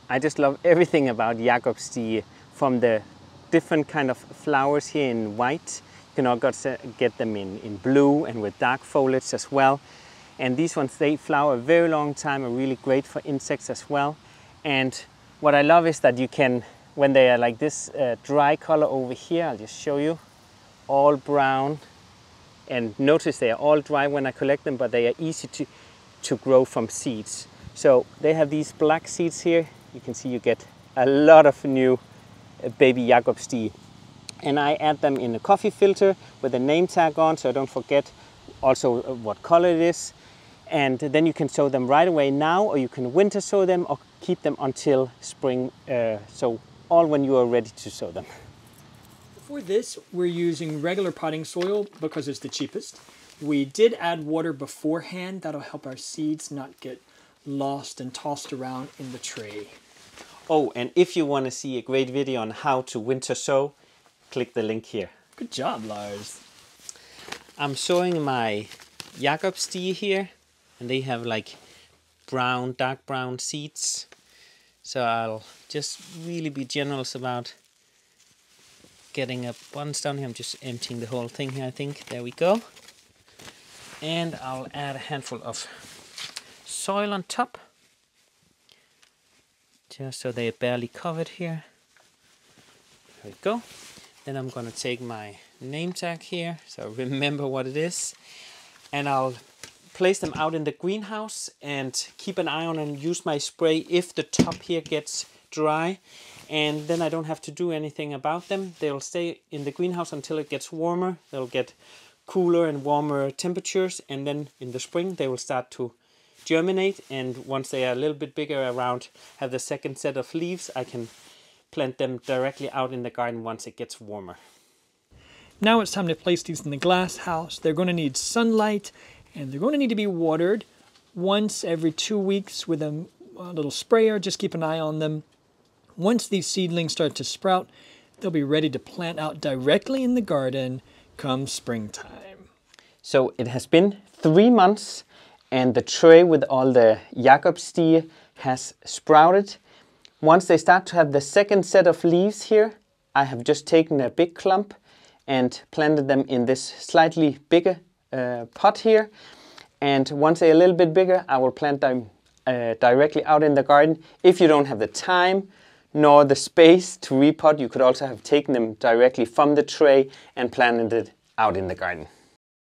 I just love everything about Jakobstie, from the different kind of flowers here in white. You can also get them in blue and with dark foliage as well. And these ones, they flower a very long time, are really great for insects as well. And what I love is that you can, when they are like this dry color over here, I'll just show you, all brown. And notice they are all dry when I collect them, but they are easy to grow from seeds. So they have these black seeds here. You can see you get a lot of new baby Jakobstie. And I add them in a coffee filter with a name tag on, so I don't forget also what color it is. And then you can sow them right away now, or you can winter sow them or keep them until spring, so all when you are ready to sow them. For this, we're using regular potting soil because it's the cheapest. We did add water beforehand. That'll help our seeds not get lost and tossed around in the tray. Oh, and if you want to see a great video on how to winter sow, click the link here. Good job, Lars. I'm sowing my Jakobstie here, and they have like brown, dark brown seeds. So I'll just really be generous about getting a bunch down here. I'm just emptying the whole thing here, I think. There we go. And I'll add a handful of soil on top, just so they're barely covered here. There we go. Then I'm gonna take my name tag here, so remember what it is. And I'll place them out in the greenhouse and keep an eye on and use my spray if the top here gets dry. And then I don't have to do anything about them. They'll stay in the greenhouse until it gets warmer. They'll get cooler and warmer temperatures, and then in the spring they will start to germinate. And once they are a little bit bigger, around have the second set of leaves, I can plant them directly out in the garden once it gets warmer. Now it's time to place these in the glass house. They're going to need sunlight, and they're going to need to be watered once every 2 weeks with a little sprayer. Just keep an eye on them. Once these seedlings start to sprout, they'll be ready to plant out directly in the garden come springtime. So it has been 3 months, and the tray with all the Jakobstie has sprouted. Once they start to have the second set of leaves here, I have just taken a big clump and planted them in this slightly bigger pot here. And once they're a little bit bigger, I will plant them directly out in the garden. If you don't have the time nor the space to repot, you could also have taken them directly from the tray and planted it out in the garden.